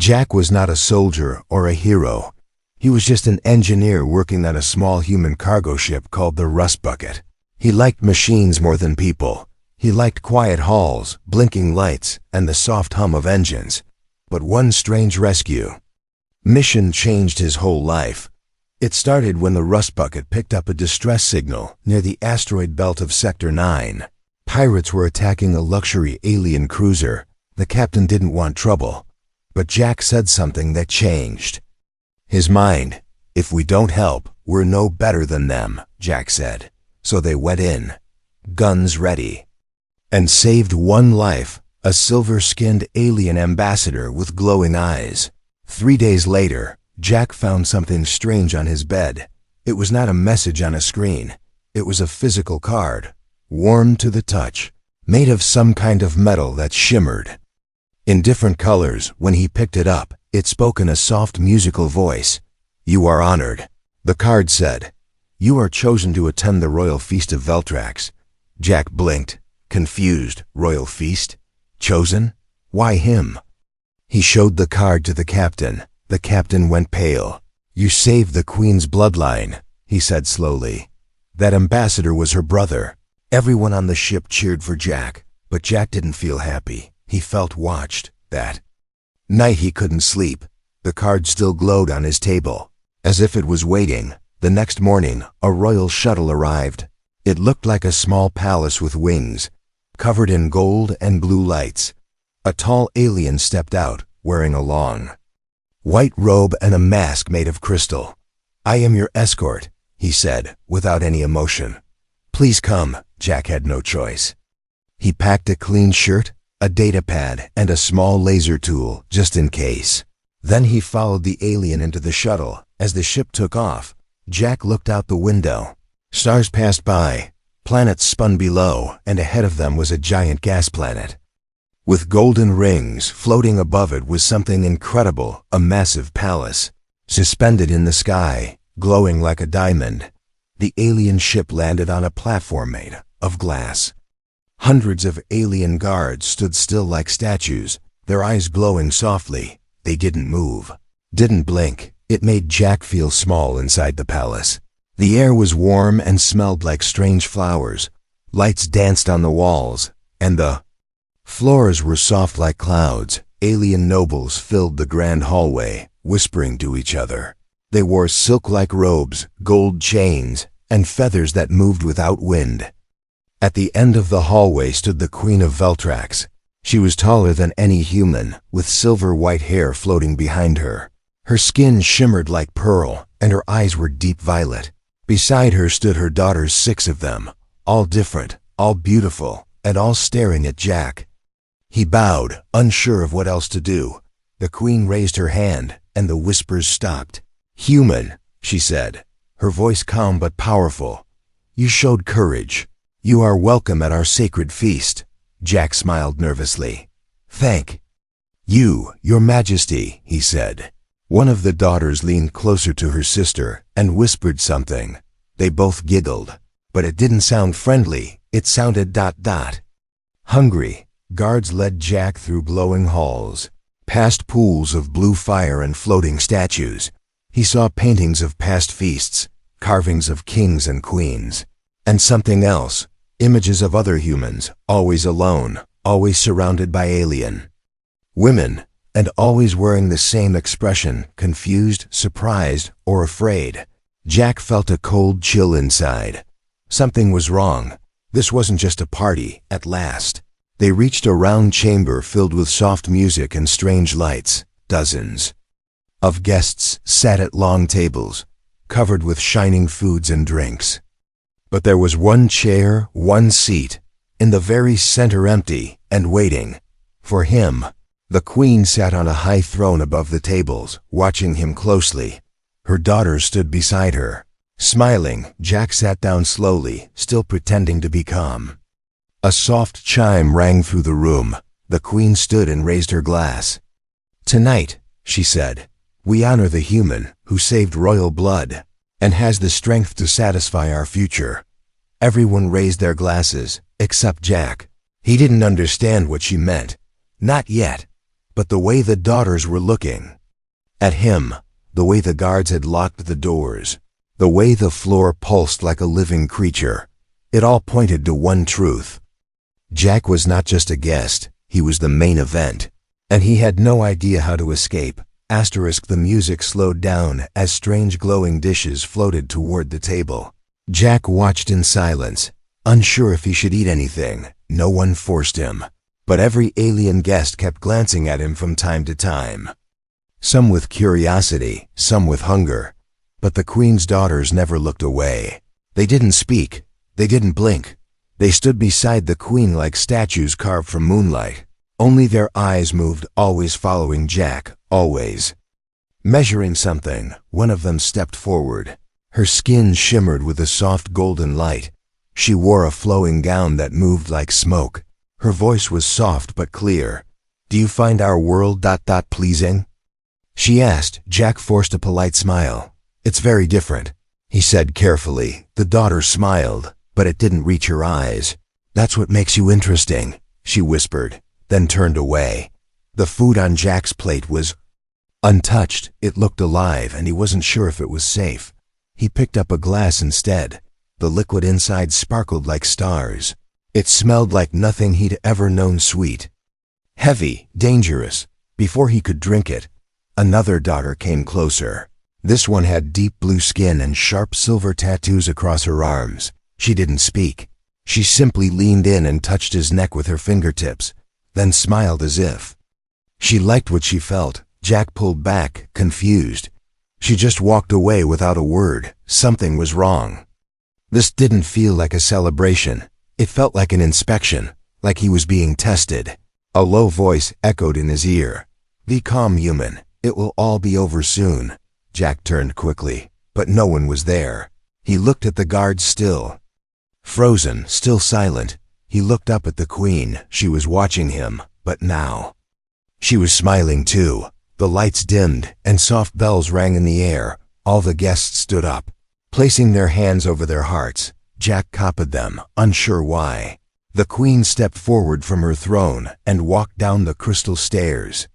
Jack was not a soldier or a hero. He was just an engineer working on a small human cargo ship called the Rust Bucket. He liked machines more than people. He liked quiet halls, blinking lights, and the soft hum of engines. But one strange rescue mission changed his whole life. It started when the Rust Bucket picked up a distress signal near the asteroid belt of Sector 9. Pirates were attacking a luxury alien cruiser. The captain didn't want trouble. But Jack said something that changed his mind. "If we don't help, we're no better than them," Jack said. So they went in, guns ready, and saved one life, a silver-skinned alien ambassador with glowing eyes. 3 days later, Jack found something strange on his bed. It was not a message on a screen. It was a physical card, warm to the touch, made of some kind of metal that shimmered. In different colors, when he picked it up, it spoke in a soft musical voice. "You are honored," the card said. "You are chosen to attend the Royal Feast of Veltrax." Jack blinked, confused. Royal Feast? Chosen? Why him? He showed the card to the captain. The captain went pale. "You saved the Queen's bloodline," he said slowly. "That ambassador was her brother." Everyone on the ship cheered for Jack, but Jack didn't feel happy. He felt watched. That night he couldn't sleep. The card still glowed on his table, as if it was waiting. The next morning, a royal shuttle arrived. It looked like a small palace with wings, covered in gold and blue lights. A tall alien stepped out, wearing a long white robe and a mask made of crystal. "I am your escort," he said, without any emotion. "Please come." Jack had no choice. He packed a clean shirt, a data pad, and a small laser tool, just in case. Then he followed the alien into the shuttle. As the ship took off, Jack looked out the window. Stars passed by, planets spun below, and ahead of them was a giant gas planet. With golden rings floating above it was something incredible, a massive palace, suspended in the sky, glowing like a diamond. The alien ship landed on a platform made of glass. Hundreds of alien guards stood still like statues, their eyes glowing softly. They didn't move, didn't blink. It made Jack feel small inside the palace. The air was warm and smelled like strange flowers. Lights danced on the walls, and the floors were soft like clouds. Alien nobles filled the grand hallway, whispering to each other. They wore silk-like robes, gold chains, and feathers that moved without wind. At the end of the hallway stood the Queen of Veltrax. She was taller than any human, with silver-white hair floating behind her. Her skin shimmered like pearl, and her eyes were deep violet. Beside her stood her daughters, 6 of them, all different, all beautiful, and all staring at Jack. He bowed, unsure of what else to do. The Queen raised her hand, and the whispers stopped. "Human," she said, her voice calm but powerful. "You showed courage. You are welcome at our sacred feast." Jack smiled nervously. "Thank you, Your Majesty," he said. One of the daughters leaned closer to her sister and whispered something. They both giggled, but it didn't sound friendly. It sounded ... hungry. Guards led Jack through glowing halls, past pools of blue fire and floating statues. He saw paintings of past feasts, carvings of kings and queens, and something else, images of other humans, always alone, always surrounded by alien women, and always wearing the same expression, confused, surprised, or afraid. Jack felt a cold chill inside. Something was wrong. This wasn't just a party. At last, they reached a round chamber filled with soft music and strange lights. Dozens of guests sat at long tables, covered with shining foods and drinks. But there was one chair, one seat, in the very center, empty and waiting for him. The Queen sat on a high throne above the tables, watching him closely. Her daughter stood beside her. Smiling, Jack sat down slowly, still pretending to be calm. A soft chime rang through the room. The Queen stood and raised her glass. "Tonight," she said, "we honor the human who saved royal blood and has the strength to satisfy our future." Everyone raised their glasses, except Jack. He didn't understand what she meant. Not yet. but the way the daughters were looking at him, the way the guards had locked the doors, the way the floor pulsed like a living creature, it all pointed to one truth. Jack was not just a guest, he was the main event, and he had no idea how to escape. The music slowed down as strange glowing dishes floated toward the table. Jack watched in silence, unsure if he should eat anything. No one forced him, but every alien guest kept glancing at him from time to time. Some with curiosity, some with hunger, but the queen's daughters never looked away. They didn't speak, they didn't blink. They stood beside the queen like statues carved from moonlight. Only their eyes moved, always following Jack, always. Measuring something, one of them stepped forward. Her skin shimmered with a soft golden light. She wore a flowing gown that moved like smoke. Her voice was soft but clear. "Do you find our world pleasing?" she asked. Jack forced a polite smile. "It's very different," he said carefully. The daughter smiled, but it didn't reach her eyes. "That's what makes you interesting," she whispered, then turned away. The food on Jack's plate was untouched. It looked alive, and he wasn't sure if it was safe. He picked up a glass instead. The liquid inside sparkled like stars. It smelled like nothing he'd ever known, sweet, heavy, dangerous. Before he could drink it, another daughter came closer. This one had deep blue skin and sharp silver tattoos across her arms. She didn't speak. She simply leaned in and touched his neck with her fingertips, then smiled as if she liked what she felt. Jack pulled back, confused. She just walked away without a word. Something was wrong. This didn't feel like a celebration. It felt like an inspection, like he was being tested. A low voice echoed in his ear. "Be calm, human. It will all be over soon." Jack turned quickly, but no one was there. He looked at the guards, still frozen, still silent. He looked up at the queen. She was watching him, but now she was smiling too. The lights dimmed, and soft bells rang in the air. All the guests stood up, placing their hands over their hearts. Jack copied them, unsure why. The queen stepped forward from her throne and walked down the crystal stairs.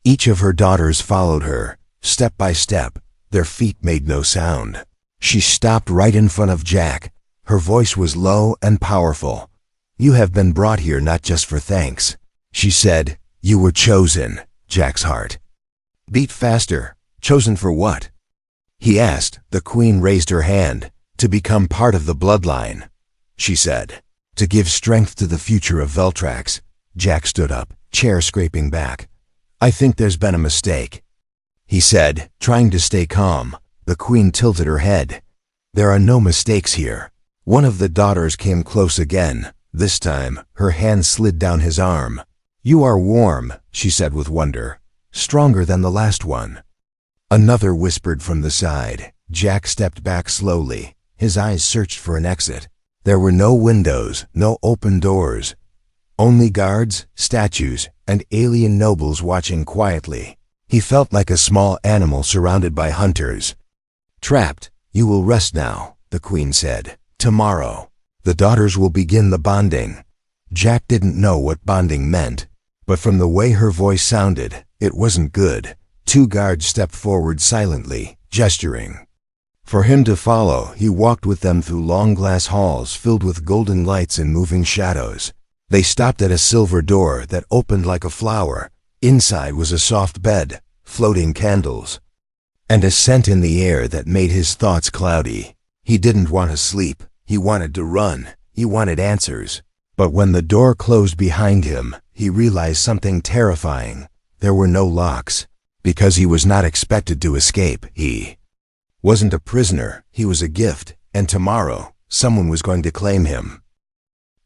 Each of her daughters followed her, step by step. Their feet made no sound. She stopped right in front of Jack. Her voice was low and powerful. "You have been brought here not just for thanks," she said. "You were chosen." Jack's heart beat faster. "Chosen for what?" he asked. The queen raised her hand. "To become part of the bloodline," she said. "To give strength to the future of Veltrax." Jack stood up, chair scraping back. "I think there's been a mistake," he said, trying to stay calm. The queen tilted her head. "There are no mistakes here." One of the daughters came close again. This time, her hand slid down his arm. "You are warm," she said with wonder. "Stronger than the last one." Another whispered from the side. Jack stepped back slowly. His eyes searched for an exit. There were no windows, no open doors. Only guards, statues, and alien nobles watching quietly. He felt like a small animal surrounded by hunters. "Trapped. You will rest now," the queen said. "Tomorrow, the daughters will begin the bonding." Jack didn't know what bonding meant, but from the way her voice sounded, it wasn't good. Two guards stepped forward silently, gesturing for him to follow. He walked with them through long glass halls filled with golden lights and moving shadows. They stopped at a silver door that opened like a flower. Inside was a soft bed, floating candles, and a scent in the air that made his thoughts cloudy. He didn't want to sleep. He wanted to run. He wanted answers. But when the door closed behind him, he realized something terrifying. There were no locks. Because he was not expected to escape. He wasn't a prisoner. He was a gift. And tomorrow, someone was going to claim him.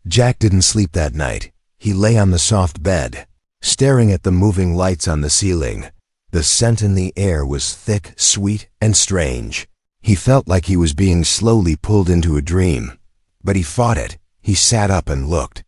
Jack didn't sleep that night. He lay on the soft bed, staring at the moving lights on the ceiling. The scent in the air was thick, sweet, and strange. He felt like he was being slowly pulled into a dream. But he fought it. He sat up and looked.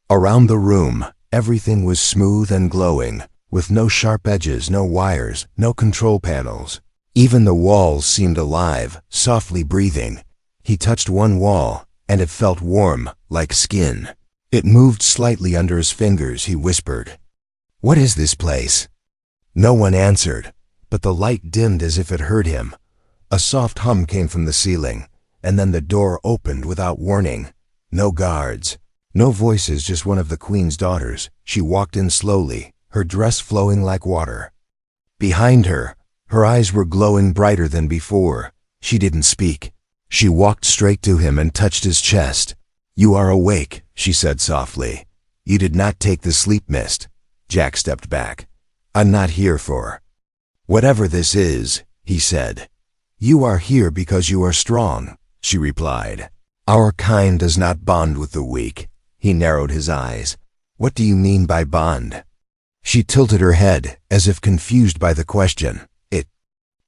Around the room, everything was smooth and glowing, with no sharp edges, no wires, no control panels. Even the walls seemed alive, softly breathing. He touched one wall, and it felt warm, like skin. It moved slightly under his fingers. He whispered, "What is this place?" No one answered, but the light dimmed as if it heard him. A soft hum came from the ceiling, and then the door opened without warning. No guards, no voices, just one of the queen's daughters. She walked in slowly, her dress flowing like water. Behind her, her eyes were glowing brighter than before. She didn't speak. She walked straight to him and touched his chest. "You are awake," she said softly. "You did not take the sleep mist." Jack stepped back. "I'm not here for whatever this is," he said. "You are here because you are strong," she replied. "Our kind does not bond with the weak." He narrowed his eyes. "What do you mean by bond?" She tilted her head, as if confused by the question. "It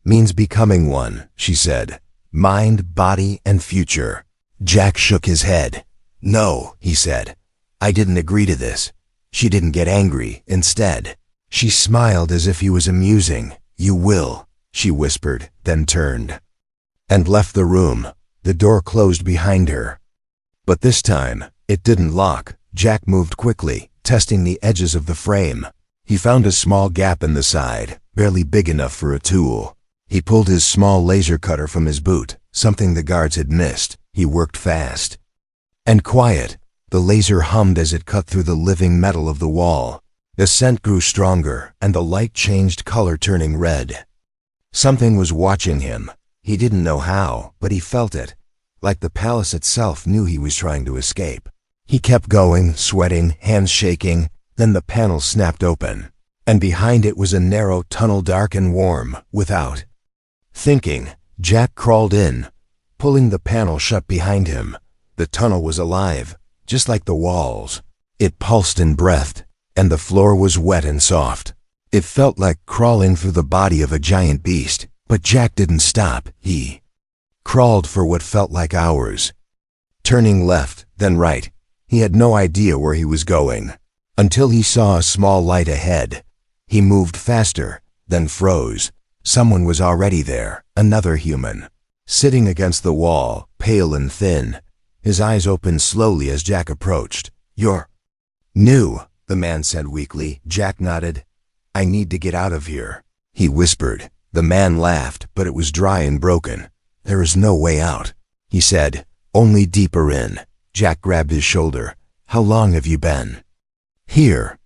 means becoming one," she said. "Mind, body, and future." Jack shook his head. "No," he said. "I didn't agree to this." She didn't get angry. Instead, she smiled as if he was amusing. "You will," she whispered, then turned and left the room. The door closed behind her. But this time, it didn't lock. Jack moved quickly, testing the edges of the frame. He found a small gap in the side, barely big enough for a tool. He pulled his small laser cutter from his boot, something the guards had missed. He worked fast and quiet. The laser hummed as it cut through the living metal of the wall. The scent grew stronger, and the light changed color, turning red. Something was watching him. He didn't know how, but he felt it, like the palace itself knew he was trying to escape. He kept going, sweating, hands shaking. Then the panel snapped open, and behind it was a narrow tunnel, dark and warm. Without thinking, Jack crawled in, pulling the panel shut behind him. The tunnel was alive, just like the walls. It pulsed and breathed, and the floor was wet and soft. It felt like crawling through the body of a giant beast. But Jack didn't stop. He crawled for what felt like hours, turning left, then right. He had no idea where he was going, until he saw a small light ahead. He moved faster, then froze. Someone was already there, another human, sitting against the wall, pale and thin. His eyes opened slowly as Jack approached. "You're new," the man said weakly. Jack nodded. "I need to get out of here," he whispered. The man laughed, but it was dry and broken. "There is no way out," he said, "only deeper in." Jack grabbed his shoulder. "How long have you been here?"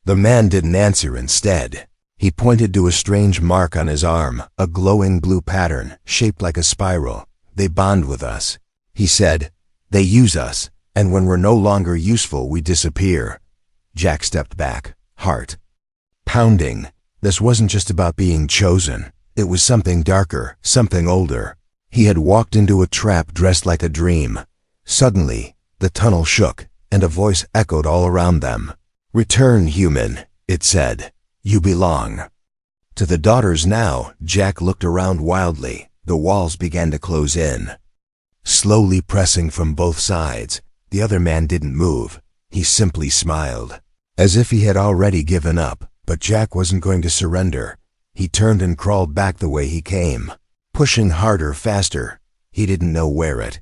The man didn't answer. Instead, he pointed to a strange mark on his arm, a glowing blue pattern, shaped like a spiral. "They bond with us," he said. "They use us, and when we're no longer useful, we disappear." Jack stepped back, heart pounding. This wasn't just about being chosen. It was something darker, something older. He had walked into a trap dressed like a dream. Suddenly, the tunnel shook, and a voice echoed all around them. "Return, human," it said. "You belong to the daughters now." Jack looked around wildly. The walls began to close in, slowly pressing from both sides. The other man didn't move. He simply smiled, as if he had already given up. But Jack wasn't going to surrender. He turned and crawled back the way he came, pushing harder, faster. He didn't know where it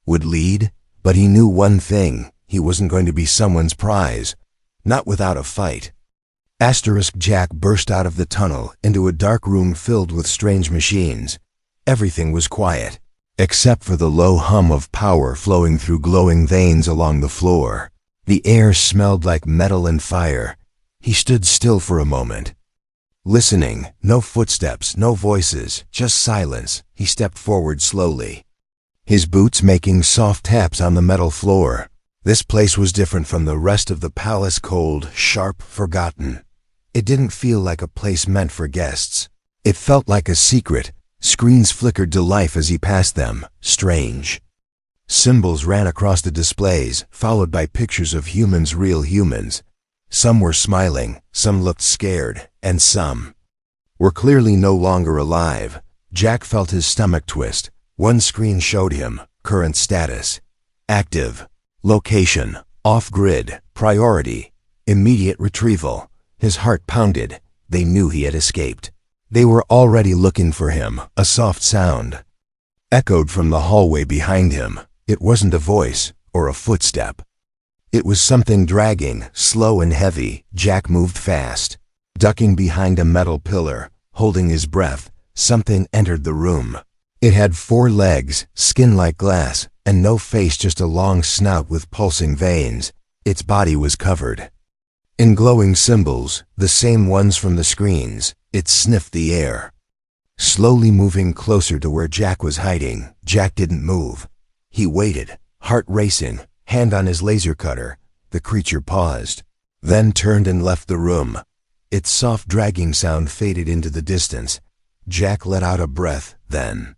would lead, but he knew one thing: he wasn't going to be someone's prize, not without a fight. Jack burst out of the tunnel into a dark room filled with strange machines. Everything was quiet, except for the low hum of power flowing through glowing veins along the floor. The air smelled like metal and fire. He stood still for a moment, listening. No footsteps, no voices, just silence. He stepped forward slowly, his boots making soft taps on the metal floor. This place was different from the rest of the palace, cold, sharp, forgotten. It didn't feel like a place meant for guests. It felt like a secret. Screens flickered to life as he passed them. Strange symbols ran across the displays, followed by pictures of humans, real humans. Some were smiling, some looked scared, and some were clearly no longer alive. Jack felt his stomach twist. One screen showed him current status: active, location, off-grid, priority, immediate retrieval. His heart pounded. They knew he had escaped. They were already looking for him. A soft sound echoed from the hallway behind him. It wasn't a voice or a footstep. It was something dragging, slow and heavy. Jack moved fast. Ducking behind a metal pillar, holding his breath, something entered the room. It had 4 legs, skin like glass, and no face, just a long snout with pulsing veins. Its body was covered in glowing symbols, the same ones from the screens. It sniffed the air, slowly moving closer to where Jack was hiding. Jack didn't move. He waited, heart racing, hand on his laser cutter. The creature paused, then turned and left the room. Its soft dragging sound faded into the distance. Jack let out a breath, then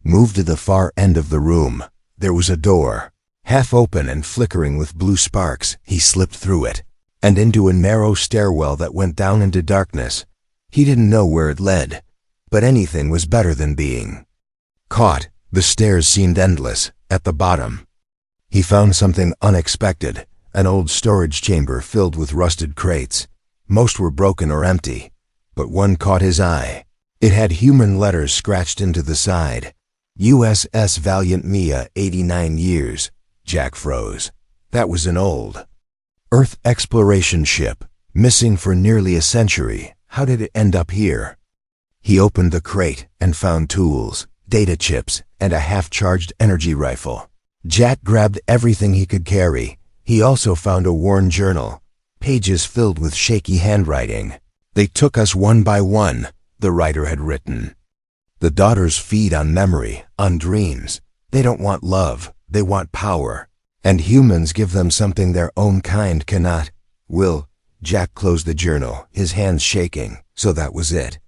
moved to the far end of the room. There was a door, half open and flickering with blue sparks. He slipped through it, and into a narrow stairwell that went down into darkness. He didn't know where it led, but anything was better than being caught. The stairs seemed endless. At the bottom, he found something unexpected, an old storage chamber filled with rusted crates. Most were broken or empty, but one caught his eye. It had human letters scratched into the side. USS Valiant Mia, 89 years. Jack froze. That was an old Earth exploration ship, missing for nearly a century. How did it end up here? He opened the crate and found tools, data chips, and a half-charged energy rifle. Jack grabbed everything he could carry. He also found a worn journal, pages filled with shaky handwriting. "They took us one by one," the writer had written. "The daughters feed on memory, on dreams. They don't want love, they want power. And humans give them something their own kind cannot, will." Jack closed the journal, his hands shaking. So that was it.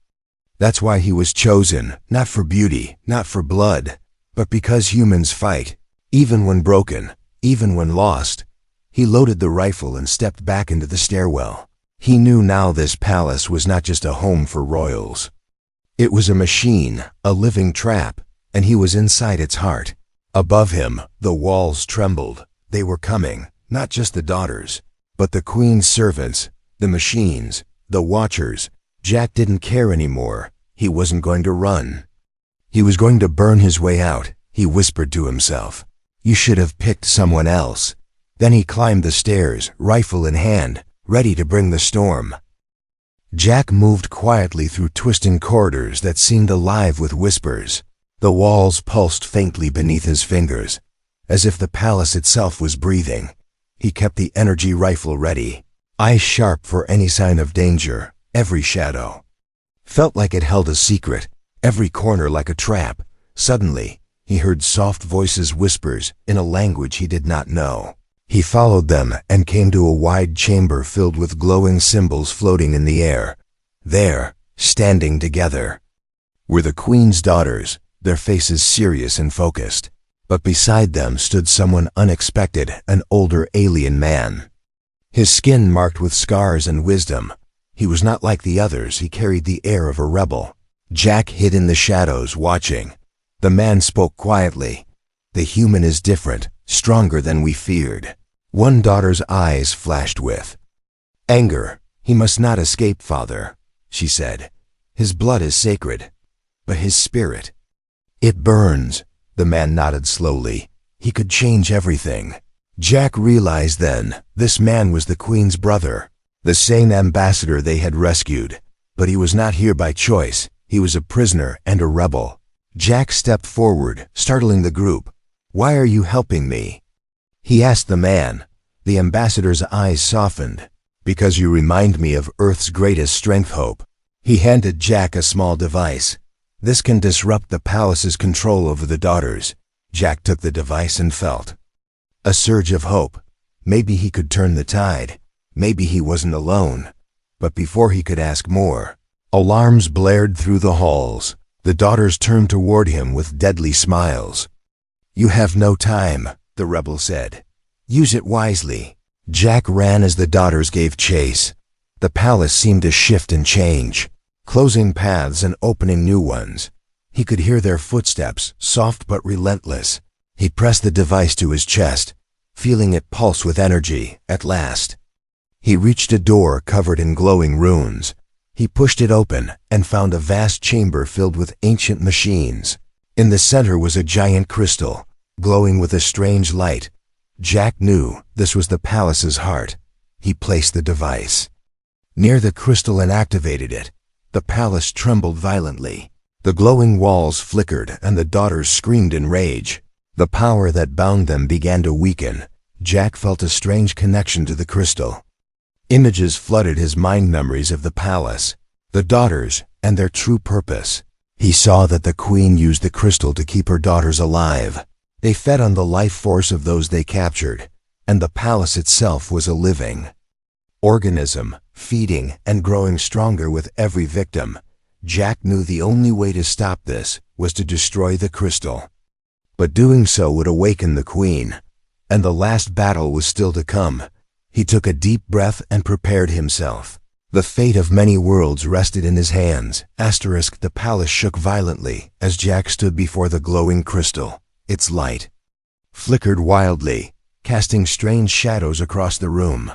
That's why he was chosen, not for beauty, not for blood, but because humans fight, even when broken, even when lost. He loaded the rifle and stepped back into the stairwell. He knew now this palace was not just a home for royals. It was a machine, a living trap, and he was inside its heart. Above him, the walls trembled. They were coming, not just the daughters, but the queen's servants, the machines, the watchers. Jack didn't care anymore. He wasn't going to run. He was going to burn his way out. He whispered to himself, "You should have picked someone else." Then he climbed the stairs, rifle in hand, ready to bring the storm. Jack moved quietly through twisting corridors that seemed alive with whispers. The walls pulsed faintly beneath his fingers, as if the palace itself was breathing. He kept the energy rifle ready, eyes sharp for any sign of danger. Every shadow felt like it held a secret, every corner like a trap. Suddenly, he heard soft voices, whispers, in a language he did not know. He followed them and came to a wide chamber filled with glowing symbols floating in the air. There, standing together, were the queen's daughters, their faces serious and focused. But beside them stood someone unexpected, an older alien man. His skin marked with scars and wisdom. He was not like the others. He carried the air of a rebel. Jack hid in the shadows, watching. The man spoke quietly. "The human is different, stronger than we feared." One daughter's eyes flashed with anger. "He must not escape, father," she said. "His blood is sacred, but his spirit, it burns." The man nodded slowly. He could change everything. Jack realized then, this man was the queen's brother, the same ambassador they had rescued. But he was not here by choice. He was a prisoner and a rebel. Jack stepped forward, startling the group. "Why are you helping me?" he asked the man. The ambassador's eyes softened. "Because you remind me of Earth's greatest strength, hope." He handed Jack a small device. "This can disrupt the palace's control over the daughters." Jack took the device and felt a surge of hope. Maybe he could turn the tide. Maybe he wasn't alone. But before he could ask more, alarms blared through the halls. The daughters turned toward him with deadly smiles. "You have no time," the rebel said. "Use it wisely." Jack ran as the daughters gave chase. The palace seemed to shift and change, closing paths and opening new ones. He could hear their footsteps, soft but relentless. He pressed the device to his chest, feeling it pulse with energy. At last, he reached a door covered in glowing runes. He pushed it open and found a vast chamber filled with ancient machines. In the center was a giant crystal, glowing with a strange light. Jack knew this was the palace's heart. He placed the device near the crystal and activated it. The palace trembled violently. The glowing walls flickered and the daughters screamed in rage. The power that bound them began to weaken. Jack felt a strange connection to the crystal. Images flooded his mind, memories of the palace, the daughters, and their true purpose. He saw that the queen used the crystal to keep her daughters alive. They fed on the life force of those they captured, and the palace itself was a living organism, feeding and growing stronger with every victim. Jack knew the only way to stop this was to destroy the crystal. But doing so would awaken the queen, and the last battle was still to come. He took a deep breath and prepared himself. The fate of many worlds rested in his hands. The palace shook violently as Jack stood before the glowing crystal. Its light flickered wildly, casting strange shadows across the room.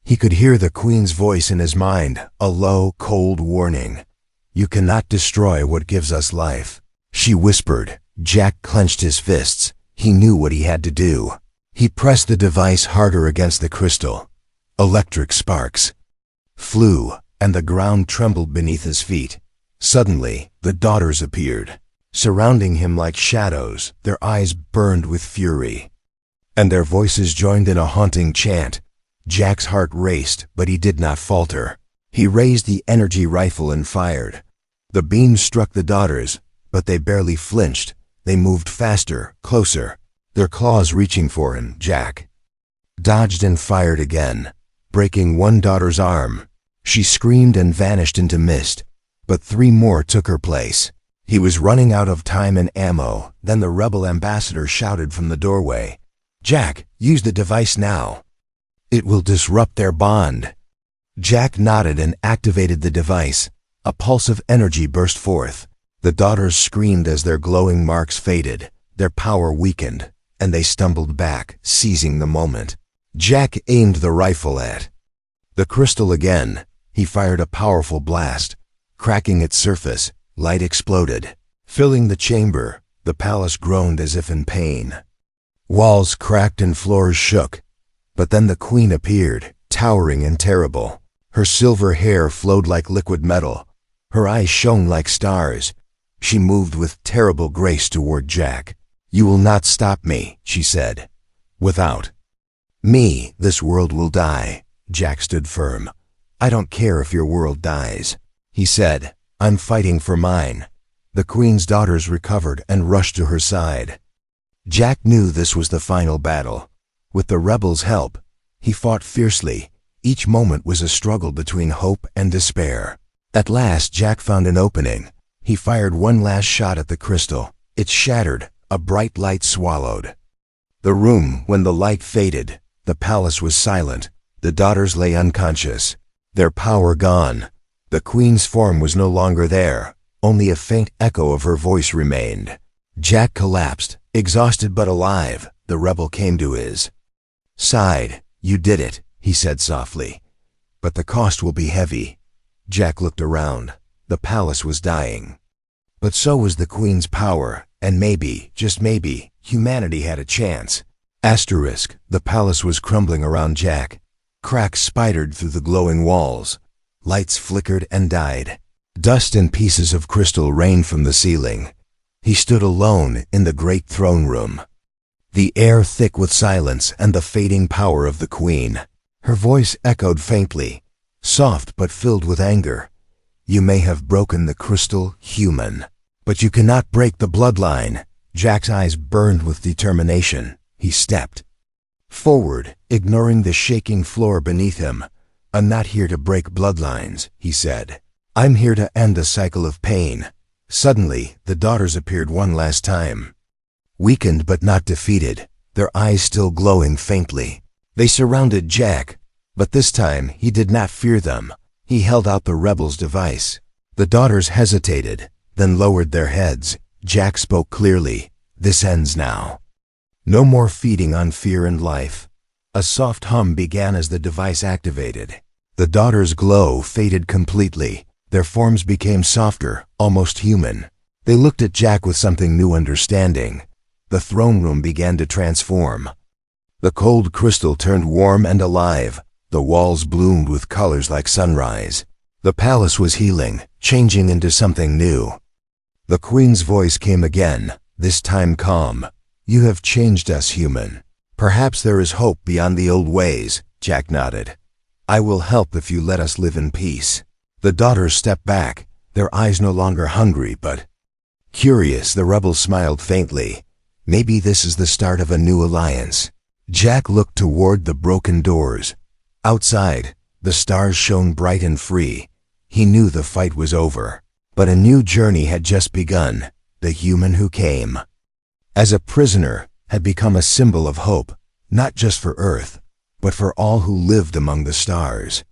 He could hear the queen's voice in his mind, a low, cold warning. "You cannot destroy what gives us life," she whispered. Jack clenched his fists. He knew what he had to do. He pressed the device harder against the crystal. Electric sparks flew, and the ground trembled beneath his feet. Suddenly, the daughters appeared, surrounding him like shadows. Their eyes burned with fury, and their voices joined in a haunting chant. Jack's heart raced, but he did not falter. He raised the energy rifle and fired. The beam struck the daughters, but they barely flinched. They moved faster, closer, their claws reaching for him. Jack dodged and fired again, breaking one daughter's arm. She screamed and vanished into mist, but three more took her place. He was running out of time and ammo. Then the rebel ambassador shouted from the doorway, "Jack, use the device now. It will disrupt their bond." Jack nodded and activated the device. A pulse of energy burst forth. The daughters screamed as their glowing marks faded. Their power weakened, and they stumbled back, seizing the moment. Jack aimed the rifle at the crystal again. He fired a powerful blast. Cracking its surface, light exploded, filling the chamber. The palace groaned as if in pain. Walls cracked and floors shook. But then the queen appeared, towering and terrible. Her silver hair flowed like liquid metal. Her eyes shone like stars. She moved with terrible grace toward Jack. "You will not stop me," she said. "Without me, this world will die." Jack stood firm. "I don't care if your world dies," he said. "I'm fighting for mine." The queen's daughters recovered and rushed to her side. Jack knew this was the final battle. With the rebels' help, he fought fiercely. Each moment was a struggle between hope and despair. At last, Jack found an opening. He fired one last shot at the crystal. It shattered, a bright light swallowed the room. When the light faded, the palace was silent. The daughters lay unconscious, their power gone. The queen's form was no longer there. Only a faint echo of her voice remained. Jack collapsed, exhausted but alive. The rebel came to his side. "You did it," he said softly. "But the cost will be heavy." Jack looked around. The palace was dying. But so was the queen's power, and maybe, just maybe, humanity had a chance. The palace was crumbling around Jack. Cracks spidered through the glowing walls. Lights flickered and died. Dust and pieces of crystal rained from the ceiling. He stood alone in the great throne room, the air thick with silence and the fading power of the queen. Her voice echoed faintly, soft but filled with anger. "You may have broken the crystal, human, but you cannot break the bloodline." Jack's eyes burned with determination. He stepped forward, ignoring the shaking floor beneath him. "I'm not here to break bloodlines," he said. "I'm here to end a cycle of pain." Suddenly, the daughters appeared one last time. Weakened but not defeated, their eyes still glowing faintly. They surrounded Jack, but this time he did not fear them. He held out the rebel's device. The daughters hesitated, then lowered their heads. Jack spoke clearly. "This ends now. No more feeding on fear and life." A soft hum began as the device activated. The daughters' glow faded completely. Their forms became softer, almost human. They looked at Jack with something new, understanding. The throne room began to transform. The cold crystal turned warm and alive. The walls bloomed with colors like sunrise. The palace was healing, changing into something new. The queen's voice came again, this time calm. You have changed us, human. Perhaps there is hope beyond the old ways, Jack nodded. I will help if you let us live in peace. The daughters stepped back, their eyes no longer hungry but curious. The rebel smiled faintly. Maybe this is the start of a new alliance. Jack looked toward the broken doors. Outside, the stars shone bright and free. He knew the fight was over. But a new journey had just begun. The human who came, as a prisoner, had become a symbol of hope, not just for Earth, but for all who lived among the stars.